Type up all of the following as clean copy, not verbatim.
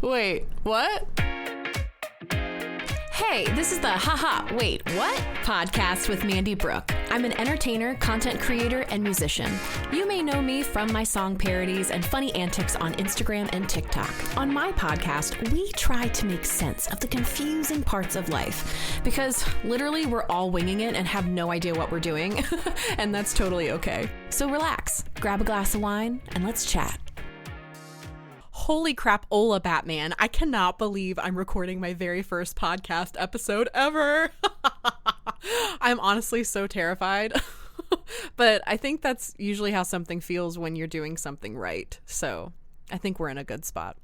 Wait, what? Hey, this is the Haha, Wait, What? Podcast with Mandy Brooke. I'm an entertainer, content creator, and musician. You may know me from my song parodies and funny antics on Instagram and TikTok. On my podcast, we try to make sense of the confusing parts of life because literally we're all winging it and have no idea what we're doing, and that's totally okay. So relax, grab a glass of wine, and let's chat. Holy crap, Ola Batman. I cannot believe I'm recording my very first podcast episode ever. I'm honestly so terrified. But I think that's usually how something feels when you're doing something right. So I think we're in a good spot.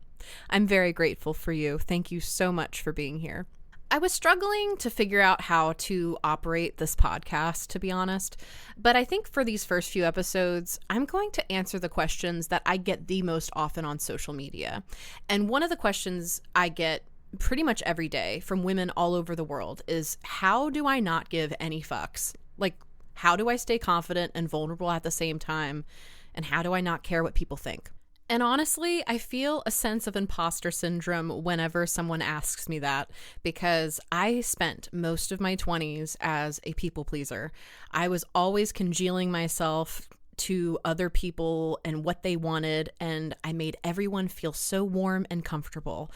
I'm very grateful for you. Thank you so much for being here. I was struggling to figure out how to operate this podcast, to be honest, but I think for these first few episodes, I'm going to answer the questions that I get the most often on social media. And one of the questions I get pretty much every day from women all over the world is, how do I not give any fucks? Like, how do I stay confident and vulnerable at the same time? And how do I not care what people think? And honestly, I feel a sense of imposter syndrome whenever someone asks me that, because I spent most of my 20s as a people pleaser. I was always congealing myself to other people and what they wanted, and I made everyone feel so warm and comfortable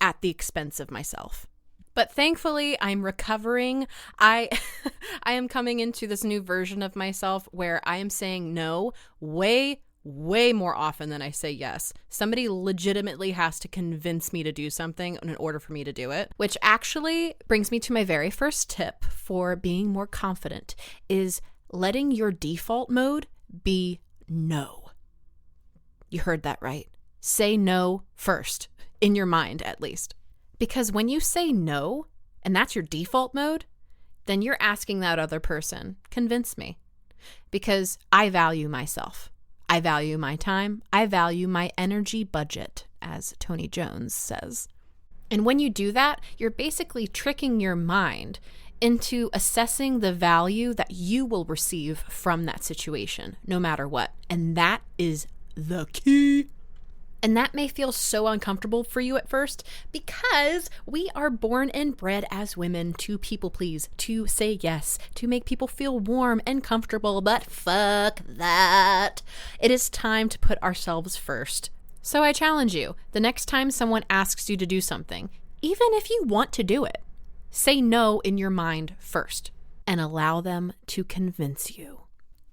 at the expense of myself. But thankfully, I'm recovering. I am coming into this new version of myself where I am saying no way more often than I say yes. Somebody legitimately has to convince me to do something in order for me to do it, which actually brings me to my very first tip for being more confident is letting your default mode be no. You heard that right. Say no first, in your mind at least. Because when you say no, and that's your default mode, then you're asking that other person, convince me. Because I value myself. I value my time. I value my energy budget, as Tony Jones says. And when you do that, you're basically tricking your mind into assessing the value that you will receive from that situation, no matter what. And that is the key. And that may feel so uncomfortable for you at first because we are born and bred as women to people please, to say yes, to make people feel warm and comfortable, but fuck that. It is time to put ourselves first. So I challenge you, the next time someone asks you to do something, even if you want to do it, say no in your mind first and allow them to convince you.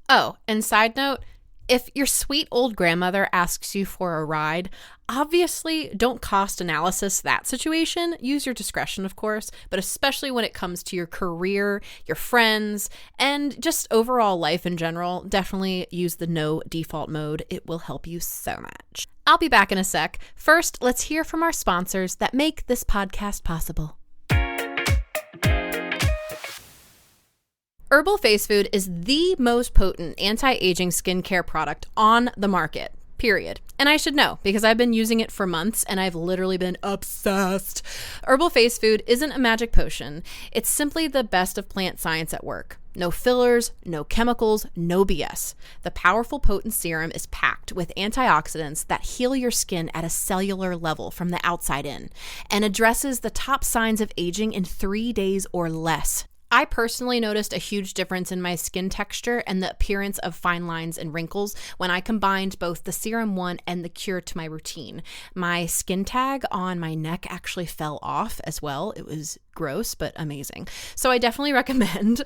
Oh, and side note, if your sweet old grandmother asks you for a ride, obviously don't cost analysis that situation. Use your discretion, of course, but especially when it comes to your career, your friends, and just overall life in general, definitely use the no default mode. It will help you so much. I'll be back in a sec. First, let's hear from our sponsors that make this podcast possible. Herbal Face Food is the most potent anti-aging skincare product on the market, period. And I should know because I've been using it for months and I've literally been obsessed. Herbal Face Food isn't a magic potion. It's simply the best of plant science at work. No fillers, no chemicals, no BS. The powerful potent serum is packed with antioxidants that heal your skin at a cellular level from the outside in and addresses the top signs of aging in 3 days or less. I personally noticed a huge difference in my skin texture and the appearance of fine lines and wrinkles when I combined both the Serum 1 and the Cure to my routine. My skin tag on my neck actually fell off as well. It was gross, but amazing. So I definitely recommend.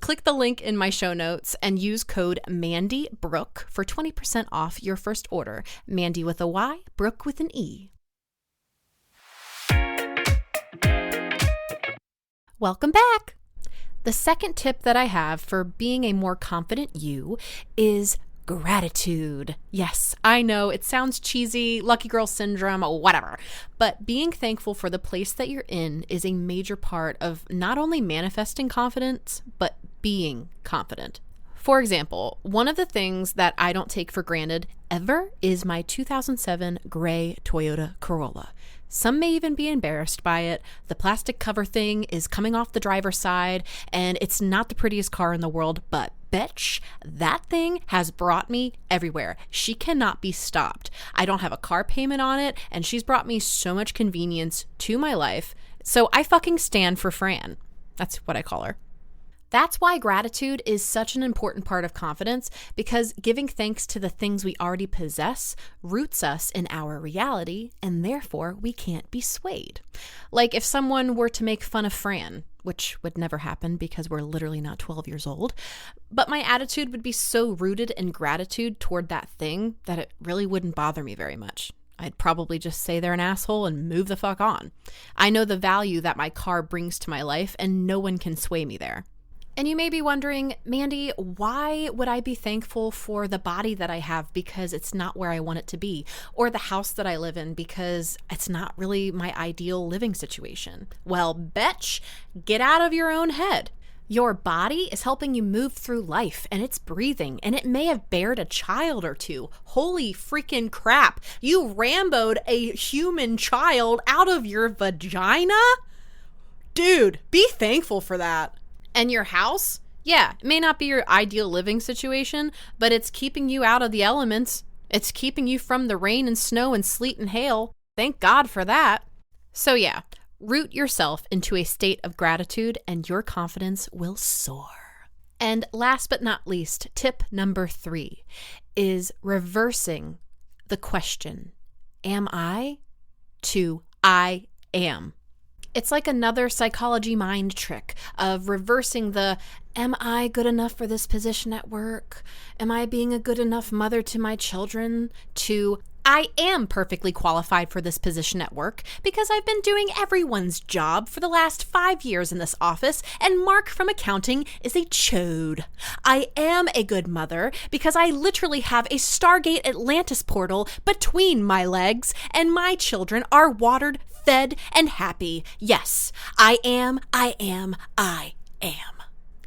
Click the link in my show notes and use code MandyBrooke for 20% off your first order. Mandy with a Y, Brooke with an E. Welcome back. The second tip that I have for being a more confident you is gratitude. Yes, I know it sounds cheesy, lucky girl syndrome, whatever, but being thankful for the place that you're in is a major part of not only manifesting confidence, but being confident. For example, one of the things that I don't take for granted ever is my 2007 gray Toyota Corolla. Some may even be embarrassed by it. The plastic cover thing is coming off the driver's side, and it's not the prettiest car in the world, but bitch, that thing has brought me everywhere. She cannot be stopped. I don't have a car payment on it, and she's brought me so much convenience to my life. So I fucking stand for Fran. That's what I call her. That's why gratitude is such an important part of confidence, because giving thanks to the things we already possess roots us in our reality, and therefore we can't be swayed. Like if someone were to make fun of Fran, which would never happen because we're literally not 12 years old, but my attitude would be so rooted in gratitude toward that thing that it really wouldn't bother me very much. I'd probably just say they're an asshole and move the fuck on. I know the value that my car brings to my life, and no one can sway me there. And you may be wondering, Mandy, why would I be thankful for the body that I have because it's not where I want it to be, or the house that I live in because it's not really my ideal living situation? Well, bitch, get out of your own head. Your body is helping you move through life, and it's breathing, and it may have bared a child or two. Holy freaking crap. You Rambo'd a human child out of your vagina? Dude, be thankful for that. And your house? Yeah, it may not be your ideal living situation, but it's keeping you out of the elements. It's keeping you from the rain and snow and sleet and hail. Thank God for that. So yeah, root yourself into a state of gratitude and your confidence will soar. And last but not least, tip number 3 is reversing the question, am I, to I am. It's like another psychology mind trick of reversing the, am I good enough for this position at work? Am I being a good enough mother to my children? To, I am perfectly qualified for this position at work because I've been doing everyone's job for the last 5 years in this office, and Mark from accounting is a chode. I am a good mother because I literally have a Stargate Atlantis portal between my legs, and my children are watered, fed, and happy. Yes, I am.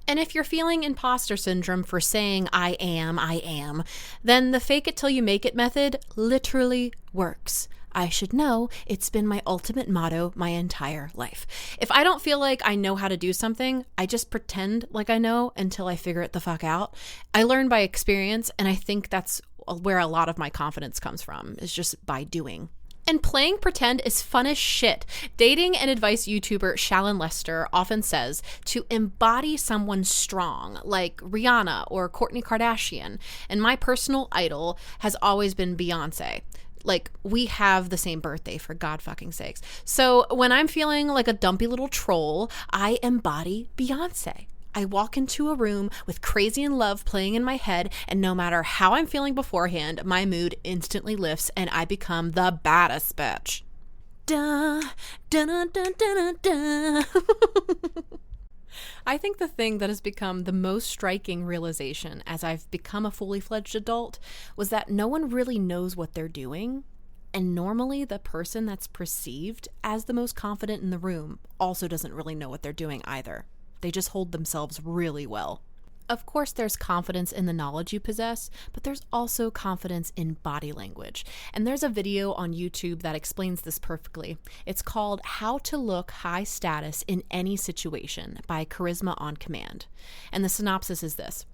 And if you're feeling imposter syndrome for saying I am, then the fake it till you make it method literally works. I should know. It's been my ultimate motto my entire life. If I don't feel like I know how to do something, I just pretend like I know until I figure it the fuck out. I learn by experience, and I think that's where a lot of my confidence comes from, is just by doing. And playing pretend is fun as shit. Dating and advice YouTuber Shallon Lester often says to embody someone strong, like Rihanna or Kourtney Kardashian. And my personal idol has always been Beyonce. Like, we have the same birthday, for God fucking sakes. So when I'm feeling like a dumpy little troll, I embody Beyonce. I walk into a room with Crazy in Love playing in my head, and no matter how I'm feeling beforehand, my mood instantly lifts and I become the baddest bitch. Da, da, da, da, da, da. I think the thing that has become the most striking realization as I've become a fully fledged adult was that no one really knows what they're doing. And normally the person that's perceived as the most confident in the room also doesn't really know what they're doing either. They just hold themselves really well. Of course, there's confidence in the knowledge you possess, but there's also confidence in body language. And there's a video on YouTube that explains this perfectly. It's called How to Look High Status in Any Situation by Charisma on Command. And the synopsis is this.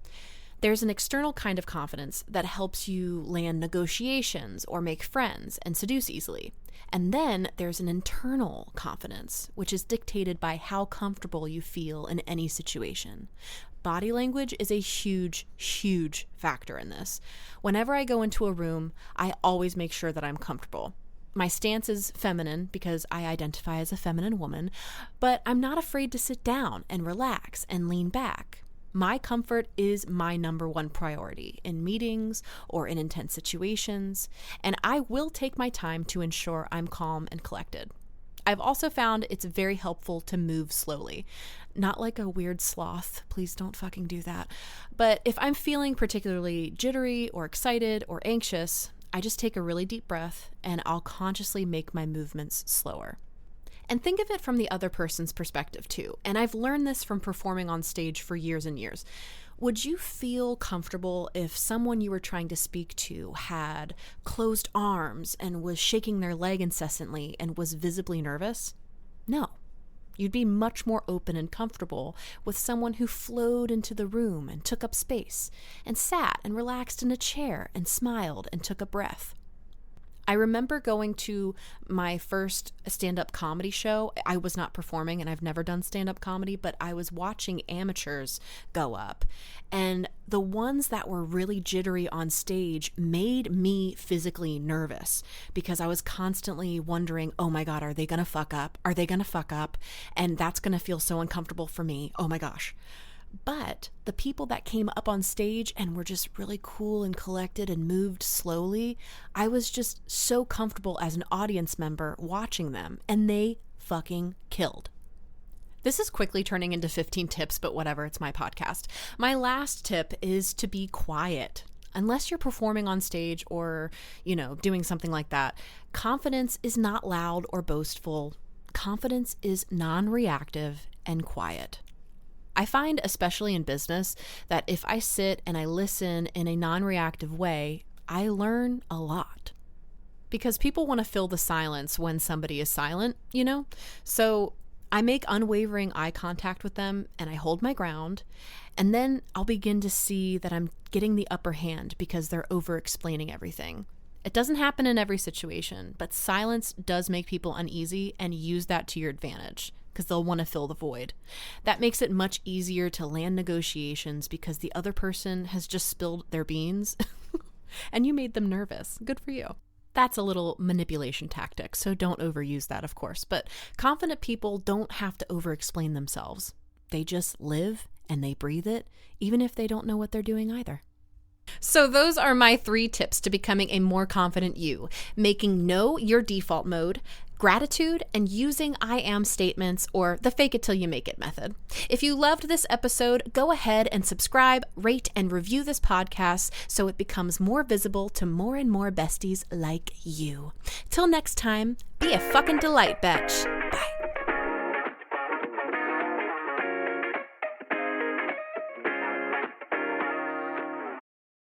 There's an external kind of confidence that helps you land negotiations or make friends and seduce easily. And then there's an internal confidence, which is dictated by how comfortable you feel in any situation. Body language is a huge, huge factor in this. Whenever I go into a room, I always make sure that I'm comfortable. My stance is feminine because I identify as a feminine woman, but I'm not afraid to sit down and relax and lean back. My comfort is my number one priority in meetings or in intense situations, and I will take my time to ensure I'm calm and collected. I've also found it's very helpful to move slowly. Not like a weird sloth, please don't fucking do that. But if I'm feeling particularly jittery or excited or anxious, I just take a really deep breath and I'll consciously make my movements slower. And think of it from the other person's perspective too. And I've learned this from performing on stage for years and years. Would you feel comfortable if someone you were trying to speak to had closed arms and was shaking their leg incessantly and was visibly nervous? No. You'd be much more open and comfortable with someone who flowed into the room and took up space and sat and relaxed in a chair and smiled and took a breath. I remember going to my first stand-up comedy show. I was not performing, and I've never done stand-up comedy, but I was watching amateurs go up. And the ones that were really jittery on stage made me physically nervous because I was constantly wondering, oh my God, are they going to fuck up? Are they going to fuck up? And that's going to feel so uncomfortable for me. Oh my gosh. But the people that came up on stage and were just really cool and collected and moved slowly, I was just so comfortable as an audience member watching them, and they fucking killed. This is quickly turning into 15 tips, but whatever, it's my podcast. My last tip is to be quiet. Unless you're performing on stage or, doing something like that, confidence is not loud or boastful. Confidence is non-reactive and quiet. I find, especially in business, that if I sit and I listen in a non-reactive way, I learn a lot. Because people want to fill the silence when somebody is silent, So I make unwavering eye contact with them and I hold my ground. And then I'll begin to see that I'm getting the upper hand because they're over-explaining everything. It doesn't happen in every situation, but silence does make people uneasy, and use that to your advantage because they'll want to fill the void. That makes it much easier to land negotiations because the other person has just spilled their beans and you made them nervous. Good for you. That's a little manipulation tactic, so don't overuse that, of course. But confident people don't have to over-explain themselves. They just live and they breathe it, even if they don't know what they're doing either. So those are my 3 tips to becoming a more confident you: making no your default mode, gratitude, and using I am statements, or the fake it till you make it method. If you loved this episode, go ahead and subscribe, rate, and review this podcast so it becomes more visible to more and more besties like you. Till next time, be a fucking delight, bitch.